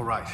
All right.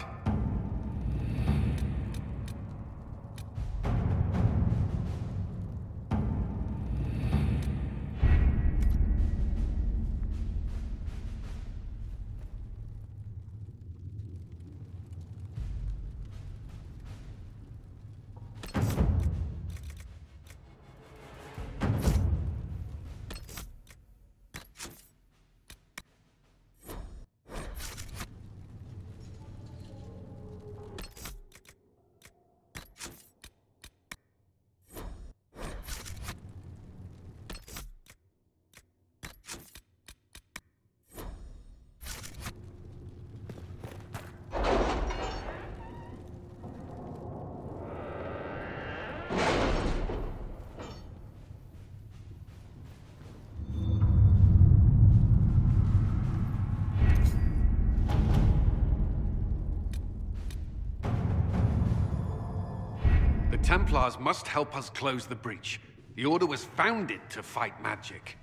The Templars must help us close the breach. The Order was founded to fight magic.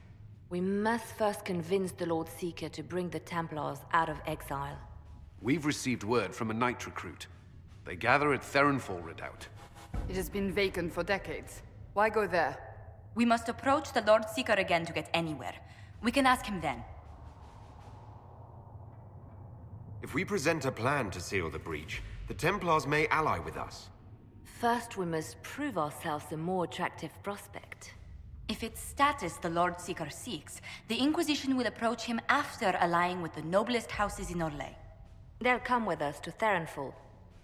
We must first convince the Lord Seeker to bring the Templars out of exile. We've received word from a Knight recruit. They gather at Theronfall Redoubt. It has been vacant for decades. Why go there? We must approach the Lord Seeker again to get anywhere. We can ask him then. If we present a plan to seal the breach, the Templars may ally with us. First, we must prove ourselves a more attractive prospect. If it's status the Lord Seeker seeks, the Inquisition will approach him after allying with the noblest houses in Orlais. They'll come with us to Theronfall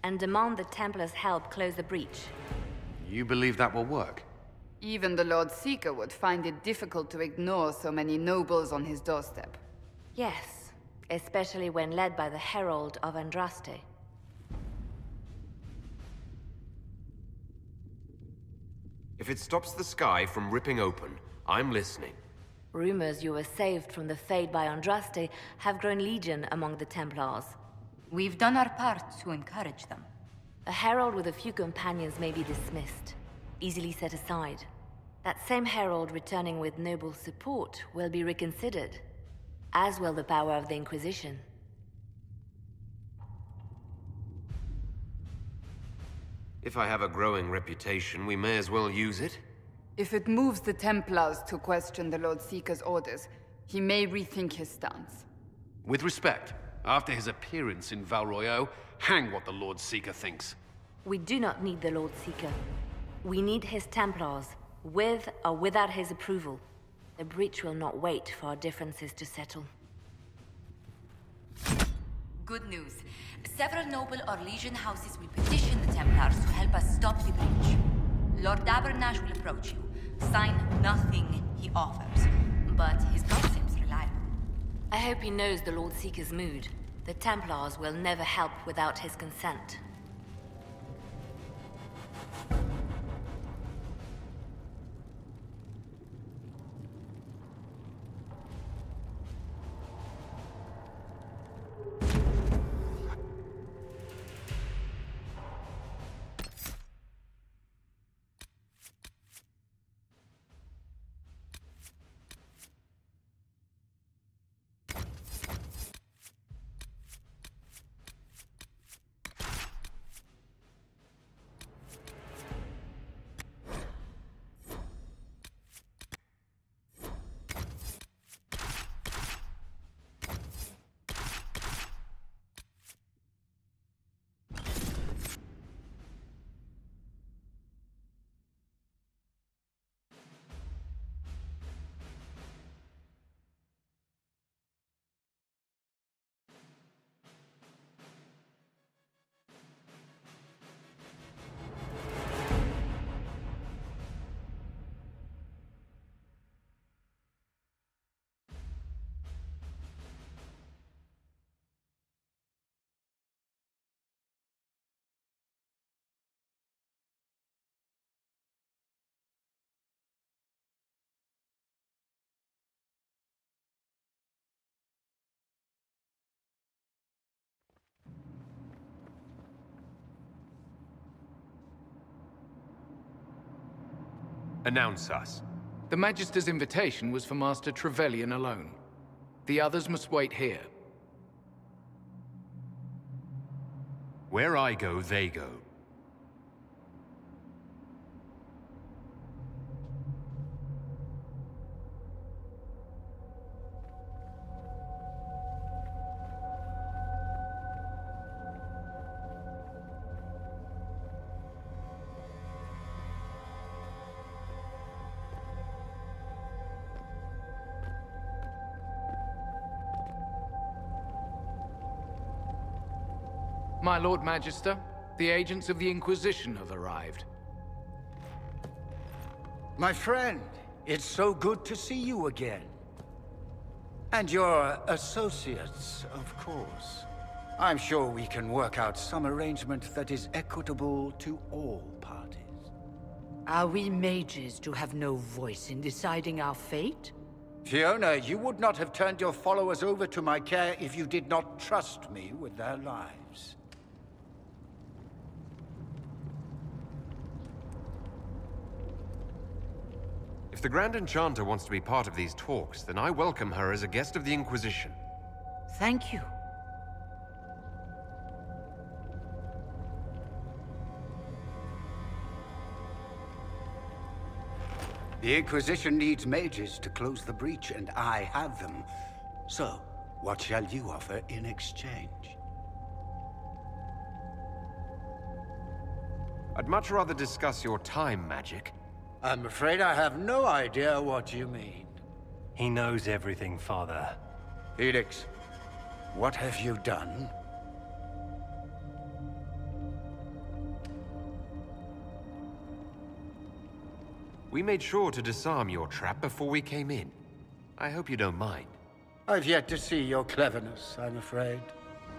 and demand the Templars' help close the breach. You believe that will work? Even the Lord Seeker would find it difficult to ignore so many nobles on his doorstep. Yes, especially when led by the Herald of Andraste. If it stops the sky from ripping open, I'm listening. Rumors you were saved from the fate by Andraste have grown legion among the Templars. We've done our part to encourage them. A herald with a few companions may be dismissed, easily set aside. That same herald returning with noble support will be reconsidered, as will the power of the Inquisition. If I have a growing reputation, we may as well use it. If it moves the Templars to question the Lord Seeker's orders, he may rethink his stance. With respect, after his appearance in Val Royeaux, hang what the Lord Seeker thinks. We do not need the Lord Seeker. We need his Templars, with or without his approval. The breach will not wait for our differences to settle. Good news. Several noble Orlesian houses will petition the Templars to help us stop the breach. Lord Abernash will approach you. Sign nothing he offers, but his gossip's reliable. I hope he knows the Lord Seeker's mood. The Templars will never help without his consent. Announce us. The Magister's invitation was for Master Trevelyan alone. The others must wait here. Where I go, they go. My Lord Magister, the agents of the Inquisition have arrived. My friend, it's so good to see you again. And your associates, of course. I'm sure we can work out some arrangement that is equitable to all parties. Are we mages to have no voice in deciding our fate? Fiona, you would not have turned your followers over to my care if you did not trust me with their lives. If the Grand Enchanter wants to be part of these talks, then I welcome her as a guest of the Inquisition. Thank you. The Inquisition needs mages to close the breach, and I have them. So, what shall you offer in exchange? I'd much rather discuss your time magic. I'm afraid I have no idea what you mean. He knows everything, Father. Felix, what have you done? We made sure to disarm your trap before we came in. I hope you don't mind. I've yet to see your cleverness, I'm afraid.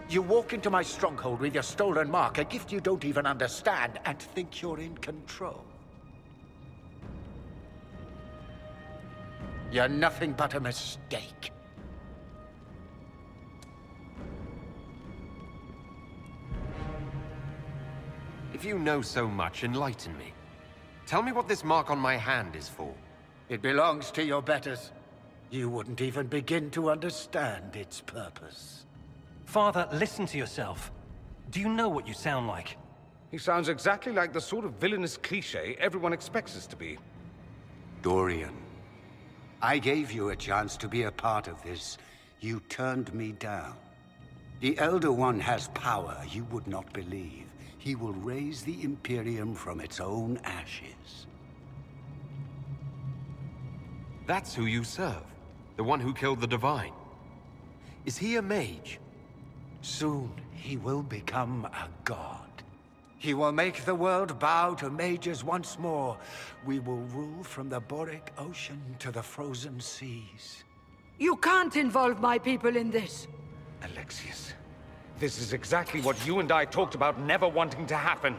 You walk into my stronghold with your stolen mark, a gift you don't even understand, and think you're in control. You're nothing but a mistake. If you know so much, enlighten me. Tell me what this mark on my hand is for. It belongs to your betters. You wouldn't even begin to understand its purpose. Father, listen to yourself. Do you know what you sound like? He sounds exactly like the sort of villainous cliché everyone expects us to be. Dorian, I gave you a chance to be a part of this. You turned me down. The Elder One has power you would not believe. He will raise the Imperium from its own ashes. That's who you serve. The one who killed the Divine. Is he a mage? Soon, he will become a god. He will make the world bow to mages once more. We will rule from the Boric Ocean to the frozen seas. You can't involve my people in this. Alexius, this is exactly what you and I talked about never wanting to happen.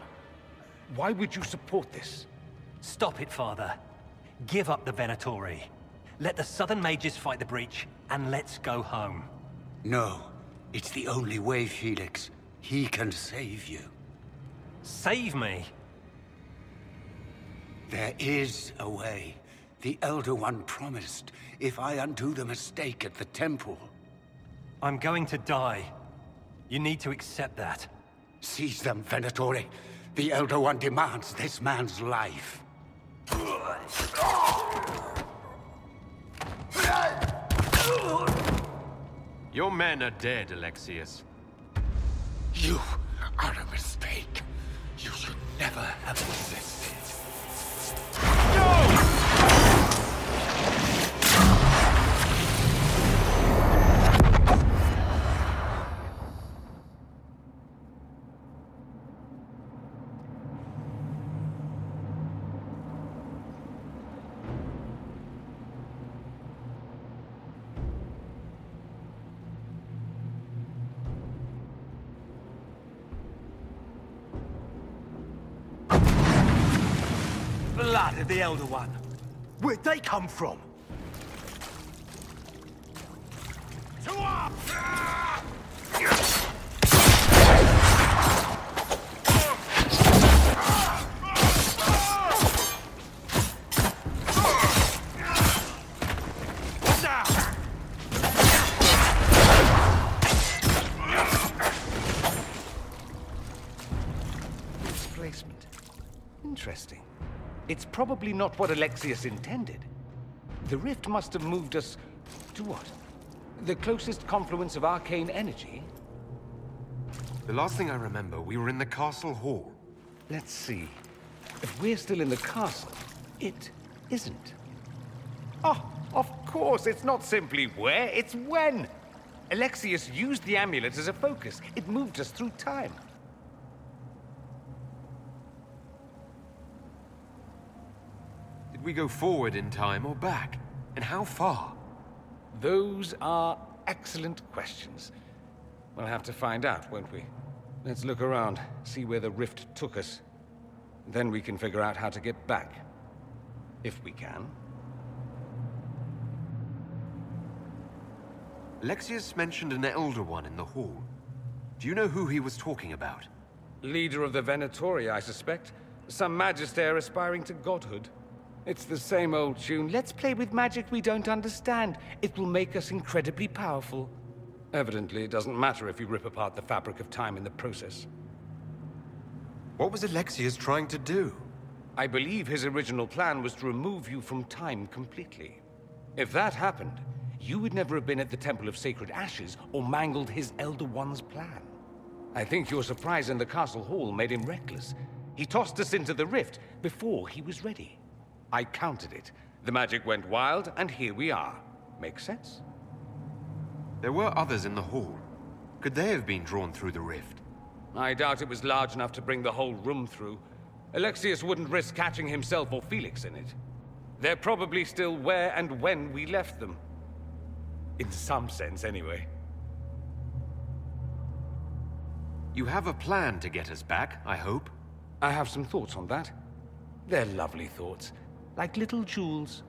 Why would you support this? Stop it, Father. Give up the Venatori. Let the Southern Mages fight the breach, and let's go home. No. It's the only way, Felix. He can save you. Save me? There is a way. The Elder One promised, if I undo the mistake at the temple. I'm going to die. You need to accept that. Seize them, Venatori. The Elder One demands this man's life. Your men are dead, Alexius. You are a mistake. You should never have resisted. No! Blood of the Elder One. Where'd they come from? interesting. It's probably not what Alexius intended. The rift must have moved us to what? The closest confluence of arcane energy? The last thing I remember, we were in the castle hall. Let's see. If we're still in the castle, it isn't. Oh, of course, it's not simply where, it's when! Alexius used the amulet as a focus. It moved us through time. Did we go forward in time or back? And how far? Those are excellent questions. We'll have to find out, won't we? Let's look around, see where the rift took us. Then we can figure out how to get back. If we can. Alexius mentioned an Elder One in the hall. Do you know who he was talking about? Leader of the Venatori, I suspect. Some magister aspiring to godhood. It's the same old tune. Let's play with magic we don't understand. It will make us incredibly powerful. Evidently, it doesn't matter if you rip apart the fabric of time in the process. What was Alexius trying to do? I believe his original plan was to remove you from time completely. If that happened, you would never have been at the Temple of Sacred Ashes or mangled his Elder One's plan. I think your surprise in the castle hall made him reckless. He tossed us into the rift before he was ready. I countered it. The magic went wild, and here we are. Make sense? There were others in the hall. Could they have been drawn through the rift? I doubt it was large enough to bring the whole room through. Alexius wouldn't risk catching himself or Felix in it. They're probably still where and when we left them. In some sense, anyway. You have a plan to get us back, I hope? I have some thoughts on that. They're lovely thoughts, like little jewels.